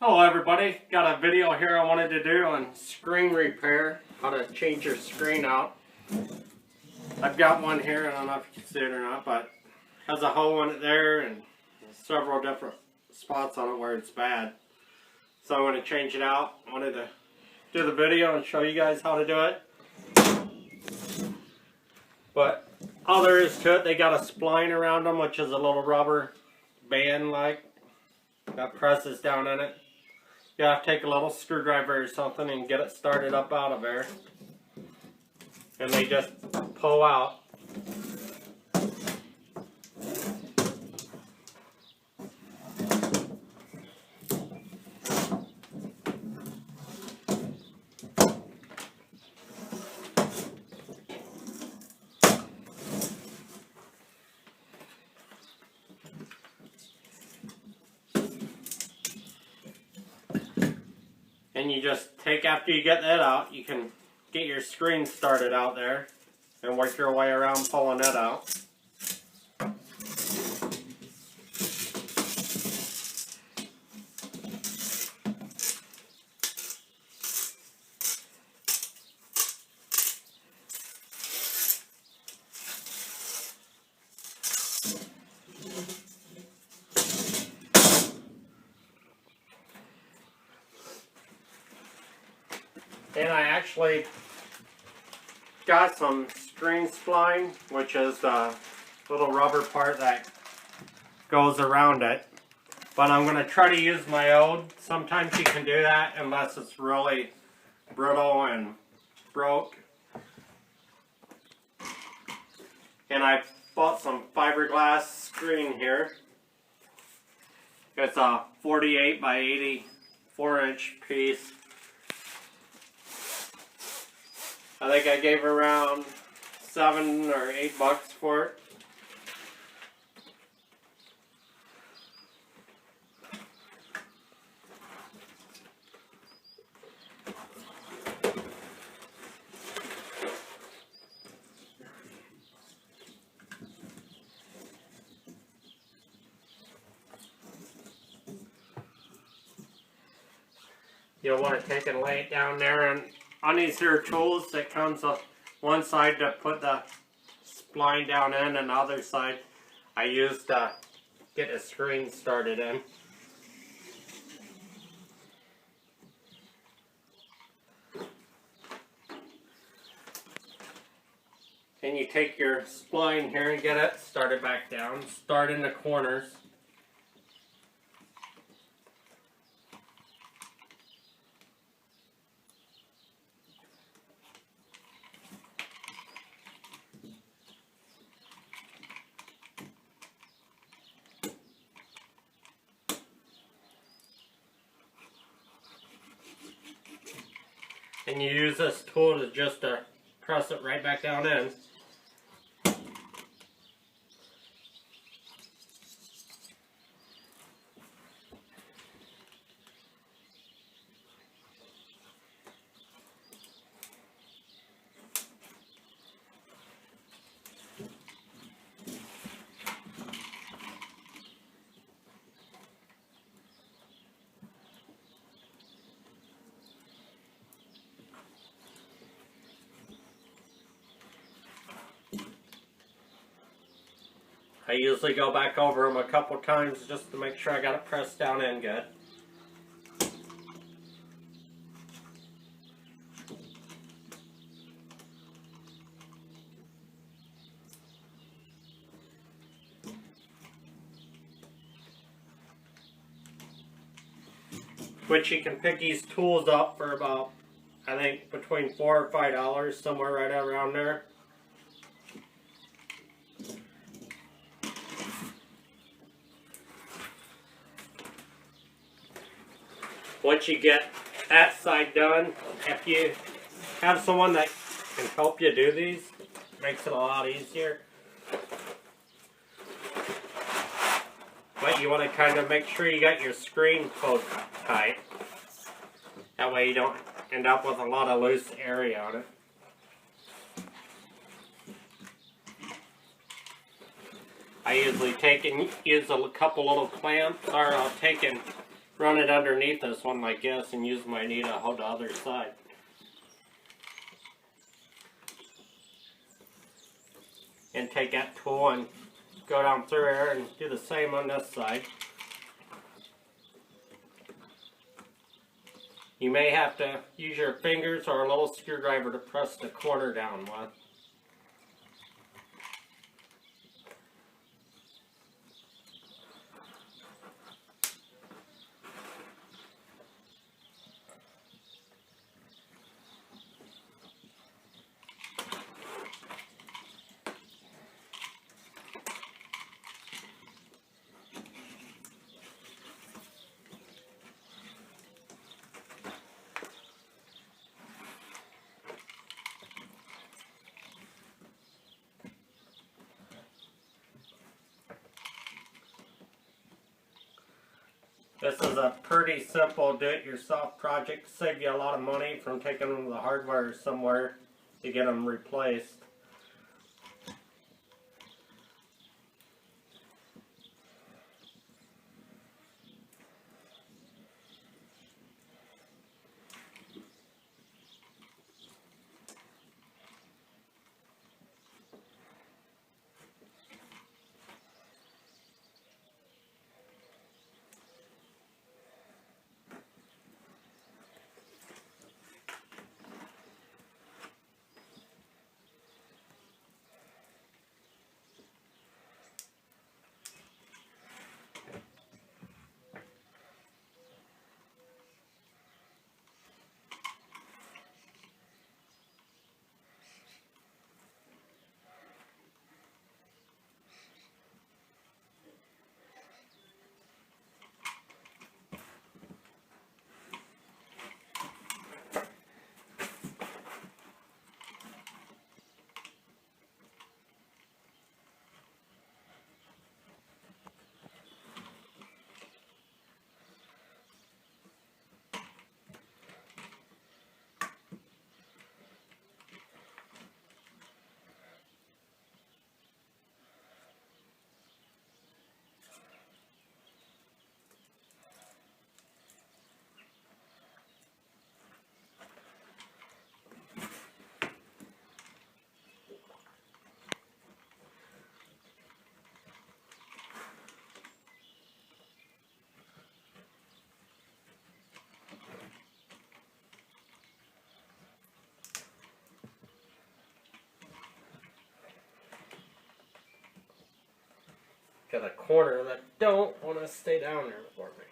Hello everybody, got a video here I wanted to do on screen repair, how to change your screen out. I've got one here, I don't know if you can see it or not, but it has a hole in it there and several different spots on it where it's bad. So I want to change it out. I wanted to do the video and show you guys how to do it. But all there is to it, they got a spline around them, which is a little rubber band like that presses down in it. You have to take a little screwdriver or something and get it started up out of there. And they just pull out. And you just take, after you get that out, you can get your screen started out there and work your way around pulling that out. And I actually got some screen spline, which is the little rubber part that goes around it. But I'm going to try to use my own. Sometimes you can do that unless it's really brittle and broke. And I bought some fiberglass screen here. It's a 48 by 84 inch piece. I think I gave around $7 or $8 for it. You'll want to take and lay it down there, and on these here tools that comes on one side to put the spline down in, and the other side I used to get the screen started in. And you take your spline here and get it started back down. Start in the corners. And you use this tool to just press it right back down in. I usually go back over them a couple times just to make sure I got it pressed down in good. Which you can pick these tools up for about, I think, between $4 or $5, somewhere right around there. Once you get that side done, if you have someone that can help you do these, it makes it a lot easier. But you want to kind of make sure you got your screen closed tight. That way you don't end up with a lot of loose area on it. I usually take and use a couple little clamps, or I'll take and run it underneath this one like this and use my knee to hold the other side. And take that tool and go down through here and do the same on this side. You may have to use your fingers or a little screwdriver to press the corner down with. This is a pretty simple do-it-yourself project. Save you a lot of money from taking them to the hardware somewhere to get them replaced. Got a corner that don't want to stay down there for me.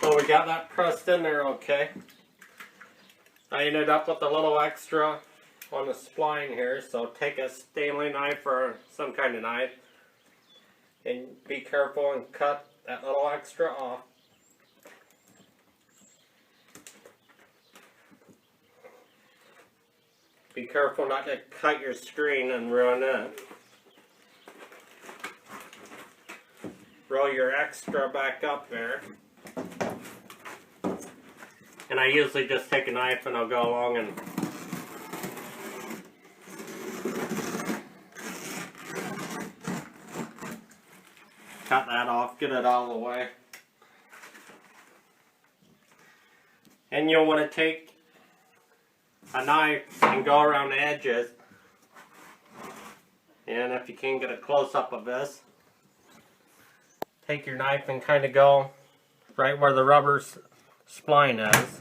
So we got that pressed in there okay. I ended up with a little extra on the spline here, so take a Stanley knife or some kind of knife and be careful and cut that little extra off. Be careful not to cut your screen and ruin it. Roll your extra back up there. And I usually just take a knife and I'll go along and cut that off, get it out of the way. And you'll want to take a knife and go around the edges. And if you can get a close-up of this, take your knife and kind of go right where the rubber spline is.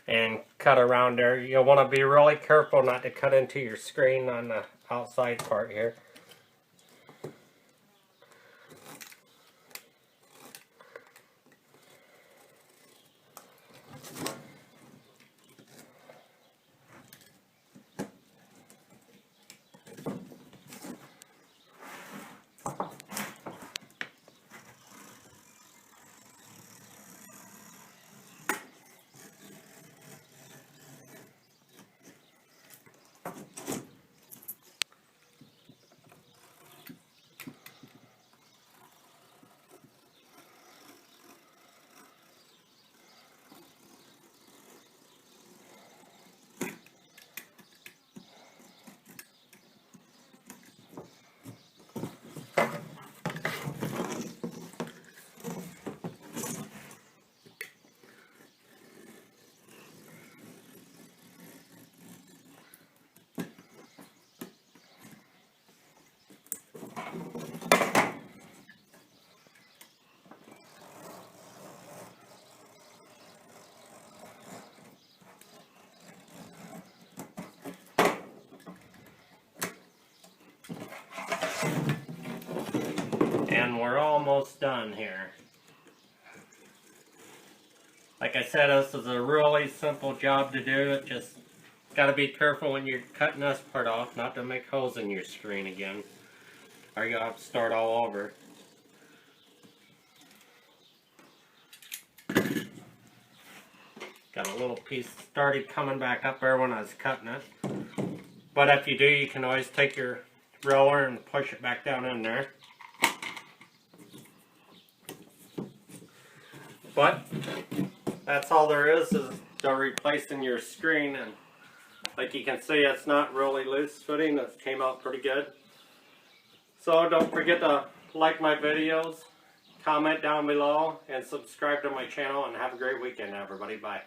And cut around there. You'll want to be really careful not to cut into your screen on the outside part here. And we're almost done here. Like I said, this is a really simple job to do. It just got to be careful when you're cutting this part off not to make holes in your screen again, or you'll have to start all over. Got a little piece started coming back up there when I was cutting it. But if you do, you can always take your roller and push it back down in there. But that's all there is to replacing your screen. And like you can see, it's not really loose fitting. It came out pretty good. So don't forget to like my videos, comment down below, and subscribe to my channel. And have a great weekend, everybody. Bye.